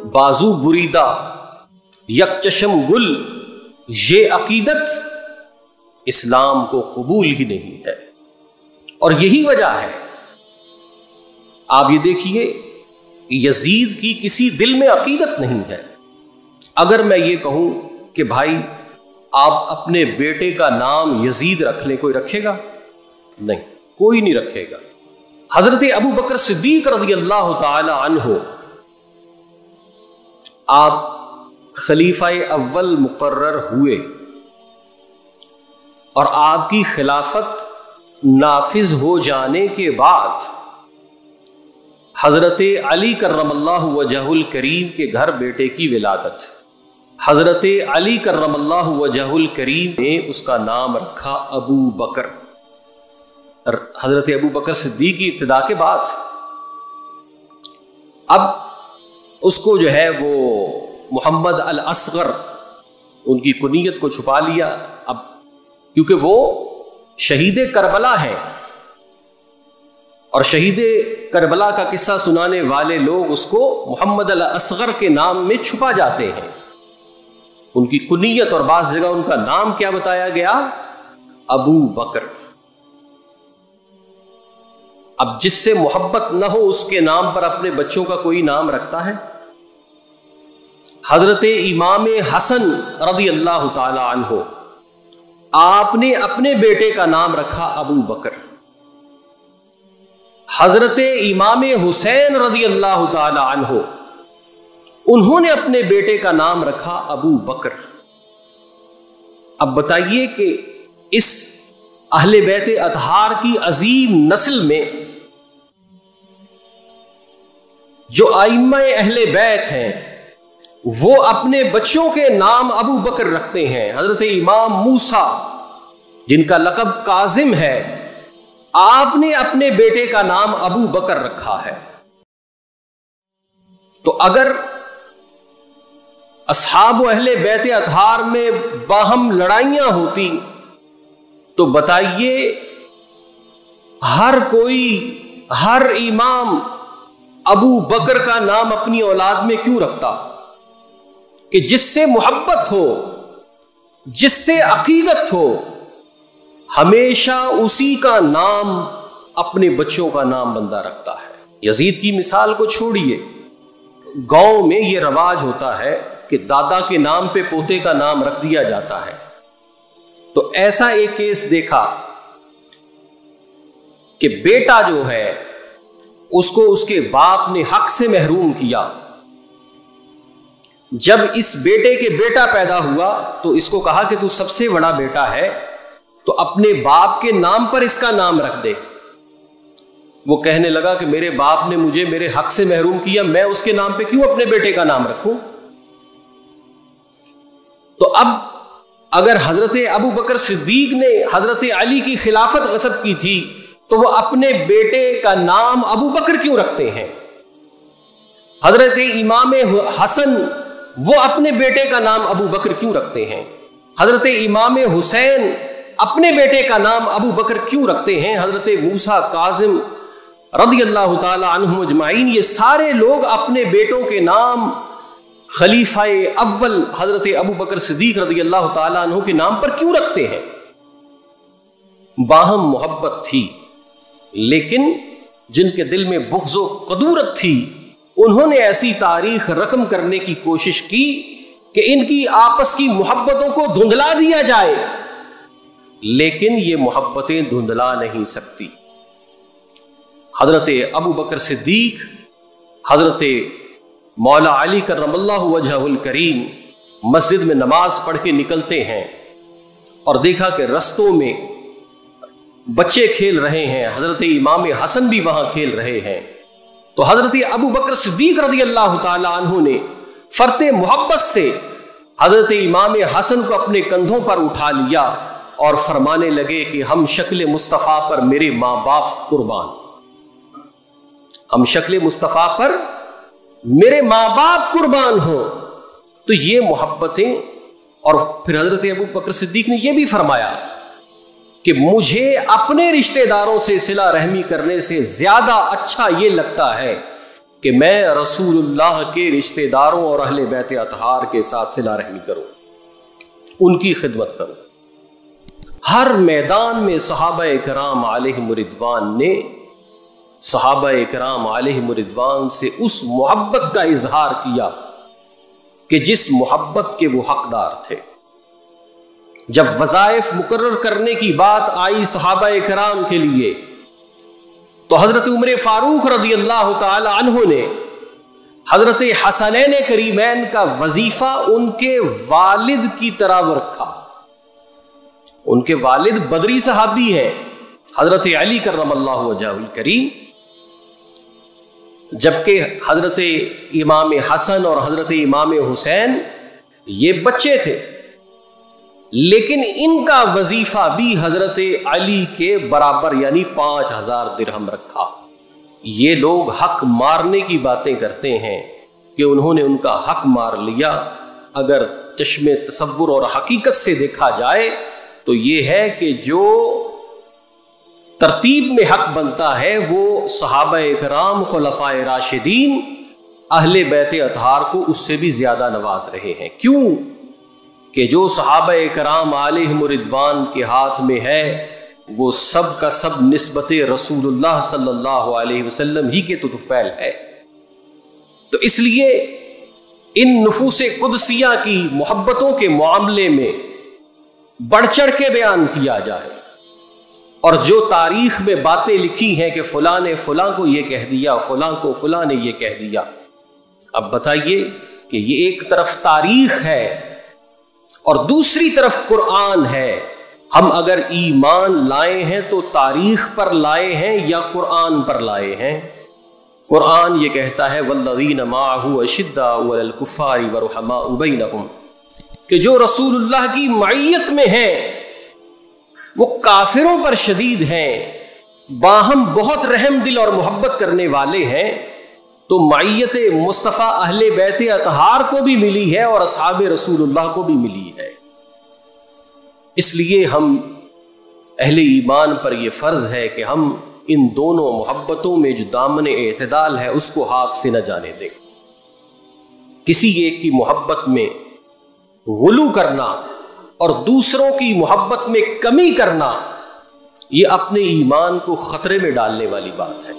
बाजू बुरीदा यक चशम गुल, ये अकीदत इस्लाम को कबूल ही नहीं है। और यही वजह है, आप ये देखिए, यजीद की किसी दिल में अकीदत नहीं है। अगर मैं ये कहूं कि भाई आप अपने बेटे का नाम यजीद रख लें, कोई रखेगा? नहीं, कोई नहीं रखेगा। हजरत अबू बकर सिद्दीक रज़ी अल्लाह ताला अन्हु, आप खलीफा अव्वल मुकर्रर हुए और आपकी खिलाफत नाफिज हो जाने के बाद हजरत अली कर्रमल्लाहु वजहुल करीम के घर बेटे की विलादत। हजरत अली कर्रमल्लाहु वजहुल करीम ने उसका नाम रखा अबू बकर। हजरत अबू बकर सिद्दीक की इब्तिदा के बाद अब उसको जो है वो मोहम्मद अल असगर, उनकी कुनियत को छुपा लिया। अब क्योंकि वो शहीद करबला है और शहीद करबला का किस्सा सुनाने वाले लोग उसको मोहम्मद अल असगर के नाम में छुपा जाते हैं। उनकी कुनियत और बाज़ जगह उनका नाम क्या बताया गया? अबू बकर। अब जिससे मोहब्बत न हो उसके नाम पर अपने बच्चों का कोई नाम रखता है? हजरत इमाम हसन रज़ी अल्लाह ताला अन्हु, आपने अपने बेटे का नाम रखा अबू बकर। हजरत इमाम हुसैन रज़ी अल्लाह ताला अन्हु, उन्होंने अपने बेटे का नाम रखा अबू बकर। अब बताइए कि इस अहले बैत अतहार की अजीम नस्ल में जो आइम्मा अहले बैत हैं, वो अपने बच्चों के नाम अबू बकर रखते हैं। हजरत इमाम मूसा, जिनका लक़ब काजिम है, आपने अपने बेटे का नाम अबू बकर रखा है। तो अगर असहाब अहले बैत अतहार में बाहम लड़ाइयां होती तो बताइए हर कोई, हर इमाम अबू बकर का नाम अपनी औलाद में क्यों रखता? कि जिससे मोहब्बत हो, जिससे अकीदत हो, हमेशा उसी का नाम अपने बच्चों का नाम बंदा रखता है। यजीद की मिसाल को छोड़िए, गांव में यह रवाज होता है कि दादा के नाम पे पोते का नाम रख दिया जाता है। तो ऐसा एक केस देखा कि बेटा जो है उसको उसके बाप ने हक से महरूम किया। जब इस बेटे के बेटा पैदा हुआ तो इसको कहा कि तू सबसे बड़ा बेटा है तो अपने बाप के नाम पर इसका नाम रख दे। वो कहने लगा कि मेरे बाप ने मुझे मेरे हक से महरूम किया, मैं उसके नाम पे क्यों अपने बेटे का नाम रखूं? तो अब अगर हजरत अबू बकर सिद्दीक ने हजरत अली की खिलाफत गसब की थी तो वो अपने बेटे का नाम अबू बकर क्यों रखते हैं? हजरत इमाम हसन, वो अपने बेटे का नाम अबू बकर क्यों रखते हैं? हजरत इमाम हुसैन अपने बेटे का नाम अबू बकर क्यों रखते हैं? हजरत मूसा काजिम रज़ी अल्लाह ताला अन्हुम अजमाइन, ये सारे लोग अपने बेटों के नाम खलीफा अव्वल हजरत अबू बकर सिद्दीक रज़ी अल्लाह ताला अन्हु के नाम पर क्यों रखते हैं? बाहम मोहब्बत थी, लेकिन जिनके दिल में बुग़्ज़ो कदूरत थी उन्होंने ऐसी तारीख रकम करने की कोशिश की कि इनकी आपस की मोहब्बतों को धुंधला दिया जाए, लेकिन ये मोहब्बतें धुंधला नहीं सकती। हजरत अबू बकर सिद्दीक, हजरत मौला अली करमल्लाहु वजहुल करीम मस्जिद में नमाज पढ़ के निकलते हैं और देखा कि रस्तों में बच्चे खेल रहे हैं, हजरत इमाम हसन भी वहां खेल रहे हैं। तो हजरत अबू बकर सिद्दीक रज़ी अल्लाह ताला अन्हु ने फरते मोहब्बत से हजरत इमाम हसन को अपने कंधों पर उठा लिया और फरमाने लगे कि हम शक्ल मुस्तफ़ा पर मेरे माँ बाप कुर्बान, हम शक्ल मुस्तफ़ा पर मेरे माँ बाप कुर्बान हो। तो ये मोहब्बतें, और फिर हजरत अबू बकर सिद्दीक ने यह भी फरमाया कि मुझे अपने रिश्तेदारों से सिला रहमी करने से ज्यादा अच्छा ये लगता है کہ میں رسول اللہ کے رشتہ داروں اور اہل بیت اطہار کے ساتھ صلہ رحمی کروں، ان کی خدمت کروں۔ ہر میدان میں صحابہ کرام علیہم رضوان نے صحابہ کرام علیہم رضوان سے اس محبت کا اظہار کیا کہ جس محبت کے وہ حقدار تھے۔ جب وظائف مقرر کرنے کی بات آئی صحابہ کرام کے لیے تو حضرت عمر فاروق رضی اللہ تعالی عنہ نے حضرت حسنین کریمین کا وظیفہ ان کے والد کی طرح رکھا۔ ان کے والد بدری صحابی ہیں، حضرت علی کرم اللہ وجہہ الکریم، جبکہ حضرت امام حسن اور حضرت امام حسین یہ بچے تھے، لیکن ان کا وظیفہ بھی حضرت علی کے برابر یعنی 5000 درہم رکھا۔ یہ لوگ حق مارنے کی باتیں کرتے ہیں کہ انہوں نے ان کا حق مار لیا۔ اگر چشم تصور اور حقیقت سے دیکھا جائے تو یہ ہے کہ جو ترتیب میں حق بنتا ہے وہ صحابہ کرام خلفائے راشدین اہل بیت اطہار کو اس سے بھی زیادہ نواز رہے ہیں۔ کیوں کہ جو صحابہ کرام علیہم رضوان کے ہاتھ میں ہے وہ سب کا سب نسبت رسول اللہ صلی اللہ علیہ وسلم ہی کے طفیل ہے۔ تو اس لیے ان نفوس قدسیہ کی محبتوں کے معاملے میں بڑھ چڑھ کے بیان کیا جائے، اور جو تاریخ میں باتیں لکھی ہیں کہ فلاں نے فلاں کو یہ کہہ دیا، فلاں کو فلاں نے یہ کہہ دیا۔ اب بتائیے کہ یہ ایک طرف تاریخ ہے اور دوسری طرف قرآن ہے۔ ہم اگر ایمان لائے ہیں تو تاریخ پر لائے ہیں یا قرآن پر لائے ہیں؟ قرآن یہ کہتا ہے والذین معہ اشداء علی الکفار ورحماء بینہم، کہ جو رسول اللہ کی معیت میں ہیں وہ کافروں پر شدید ہیں، باہم بہت رحم دل اور محبت کرنے والے ہیں۔ تو معیت مصطفیٰ اہل بیت اطہار کو بھی ملی ہے اور اصحاب رسول اللہ کو بھی ملی ہے۔ اس لیے ہم اہل ایمان پر یہ فرض ہے کہ ہم ان دونوں محبتوں میں جو دامن اعتدال ہے اس کو ہاتھ سے نہ جانے دیں۔ کسی ایک کی محبت میں غلو کرنا اور دوسروں کی محبت میں کمی کرنا یہ اپنے ایمان کو خطرے میں ڈالنے والی بات ہے۔